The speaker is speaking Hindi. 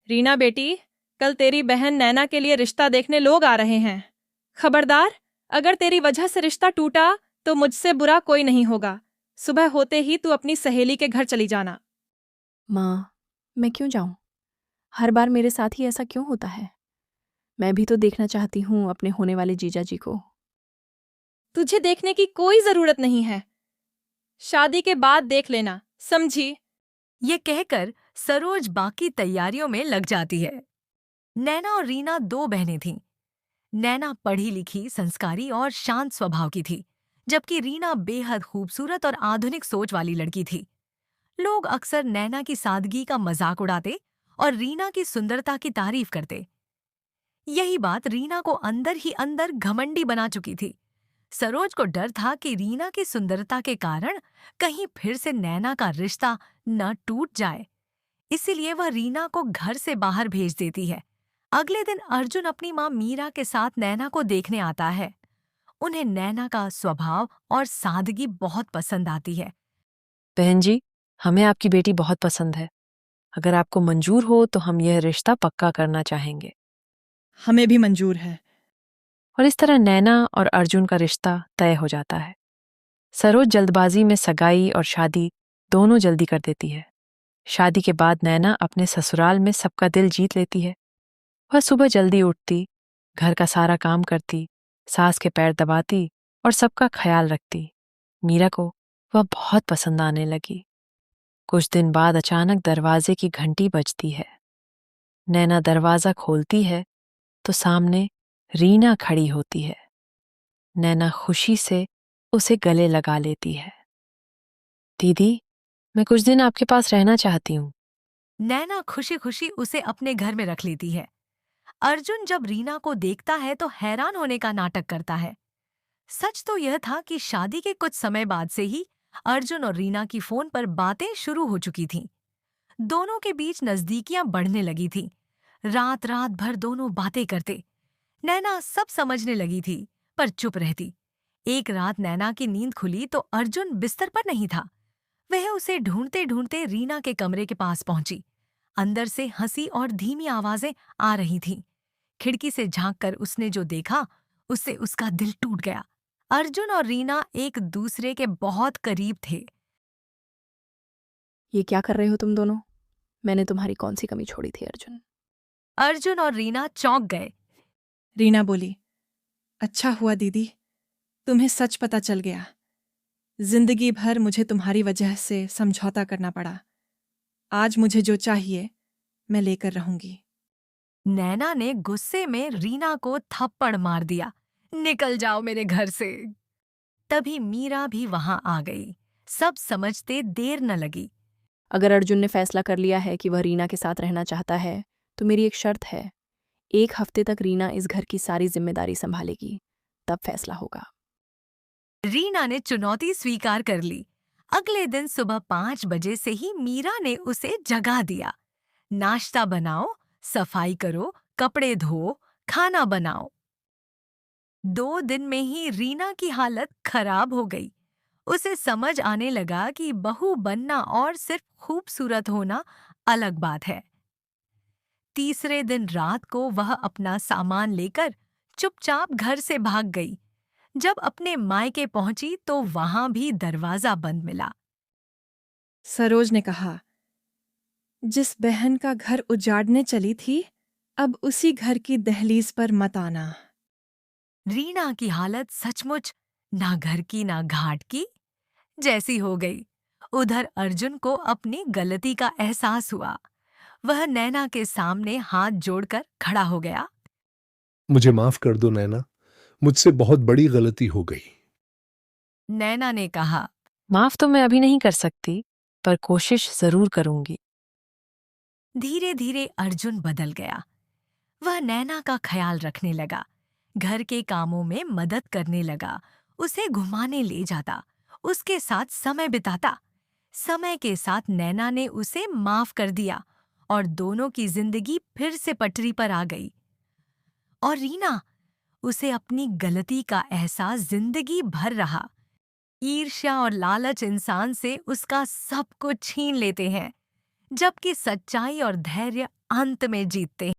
रीना बेटी, कल तेरी बहन नैना के लिए रिश्ता देखने लोग आ रहे हैं। खबरदार, अगर तेरी वजह से रिश्ता टूटा तो मुझसे बुरा कोई नहीं होगा। सुबह होते ही तू अपनी सहेली के घर चली जाना। माँ, मैं क्यों जाऊं? हर बार मेरे साथ ही ऐसा क्यों होता है? मैं भी तो देखना चाहती हूँ अपने होने वाले जीजा जी को। तुझे देखने की कोई जरूरत नहीं है। शादी के बाद देख लेना, समझी? ये कहकर सरोज बाकी तैयारियों में लग जाती है। नैना और रीना दो बहनें थीं। नैना पढ़ी लिखी, संस्कारी और शांत स्वभाव की थी, जबकि रीना बेहद खूबसूरत और आधुनिक सोच वाली लड़की थी। लोग अक्सर नैना की सादगी का मजाक उड़ाते और रीना की सुंदरता की तारीफ करते। यही बात रीना को अंदर ही अंदर घमंडी बना चुकी थी। सरोज को डर था कि रीना की सुंदरता के कारण कहीं फिर से नैना का रिश्ता न टूट जाए। इसीलिए वह रीना को घर से बाहर भेज देती है। अगले दिन अर्जुन अपनी माँ मीरा के साथ नैना को देखने आता है। उन्हें नैना का स्वभाव और सादगी बहुत पसंद आती है। बहन जी, हमें आपकी बेटी बहुत पसंद है। अगर आपको मंजूर हो तो हम यह रिश्ता पक्का करना चाहेंगे। हमें भी मंजूर है। और इस तरह नैना और अर्जुन का रिश्ता तय हो जाता है। सरोज जल्दबाजी में सगाई और शादी दोनों जल्दी कर देती है। शादी के बाद नैना अपने ससुराल में सबका दिल जीत लेती है। वह सुबह जल्दी उठती, घर का सारा काम करती, सास के पैर दबाती और सबका ख्याल रखती। मीरा को वह बहुत पसंद आने लगी। कुछ दिन बाद अचानक दरवाजे की घंटी बजती है। नैना दरवाजा खोलती है तो सामने रीना खड़ी होती है। नैना खुशी से उसे गले लगा लेती है। दीदी, मैं कुछ दिन आपके पास रहना चाहती हूँ। नैना खुशी खुशी उसे अपने घर में रख लेती है। अर्जुन जब रीना को देखता है तो हैरान होने का नाटक करता है। सच तो यह था कि शादी के कुछ समय बाद से ही अर्जुन और रीना की फोन पर बातें शुरू हो चुकी थीं। दोनों के बीच नजदीकियां बढ़ने लगी थीं। रात रात भर दोनों बातें करते। नैना सब समझने लगी थी, पर चुप रहती। एक रात नैना की नींद खुली तो अर्जुन बिस्तर पर नहीं था। वह उसे ढूंढते ढूंढते रीना के कमरे के पास पहुंची। अंदर से हंसी और धीमी आवाजें आ रही थीं। खिड़की से झांककर उसने जो देखा, उससे उसका दिल टूट गया। अर्जुन और रीना एक दूसरे के बहुत करीब थे। ये क्या कर रहे हो तुम दोनों? मैंने तुम्हारी कौन सी कमी छोड़ी थी अर्जुन? अर्जुन और रीना चौंक गए। रीना बोली, अच्छा हुआ दीदी, तुम्हें सच पता चल गया। जिंदगी भर मुझे तुम्हारी वजह से समझौता करना पड़ा। आज मुझे जो चाहिए मैं लेकर रहूंगी। नैना ने गुस्से में रीना को थप्पड़ मार दिया। निकल जाओ मेरे घर से। तभी मीरा भी वहां आ गई। सब समझते देर न लगी। अगर अर्जुन ने फैसला कर लिया है कि वह रीना के साथ रहना चाहता है, तो मेरी एक शर्त है। 1 हफ्ते तक रीना इस घर की सारी जिम्मेदारी संभालेगी, तब फैसला होगा। रीना ने चुनौती स्वीकार कर ली। अगले दिन सुबह 5 बजे से ही मीरा ने उसे जगा दिया। नाश्ता बनाओ, सफाई करो, कपड़े धो, खाना बनाओ। 2 दिन में ही रीना की हालत खराब हो गई। उसे समझ आने लगा कि बहू बनना और सिर्फ खूबसूरत होना अलग बात है। तीसरे दिन रात को वह अपना सामान लेकर चुपचाप घर से भाग गई। जब अपने मायके पहुंची तो वहां भी दरवाजा बंद मिला। सरोज ने कहा, जिस बहन का घर उजाड़ने चली थी, अब उसी घर की दहलीज पर मत आना। रीना की हालत सचमुच ना घर की ना घाट की जैसी हो गई। उधर अर्जुन को अपनी गलती का एहसास हुआ। वह नैना के सामने हाथ जोड़कर खड़ा हो गया। मुझे माफ कर दो नैना, मुझसे बहुत बड़ी गलती हो गई। नैना ने कहा। माफ तो मैं अभी नहीं कर सकती, पर कोशिश जरूर करूंगी। धीरे धीरे अर्जुन बदल गया। वह नैना का ख्याल रखने लगा, घर के कामों में मदद करने लगा, उसे घुमाने ले जाता, उसके साथ समय बिताता। समय के साथ नैना ने उसे माफ कर दिया और दोनों की जिंदगी फिर से पटरी पर आ गई। और रीना, उसे अपनी गलती का एहसास जिंदगी भर रहा। ईर्ष्या और लालच इंसान से उसका सब कुछ छीन लेते हैं। जबकि सच्चाई और धैर्य अंत में जीतते हैं।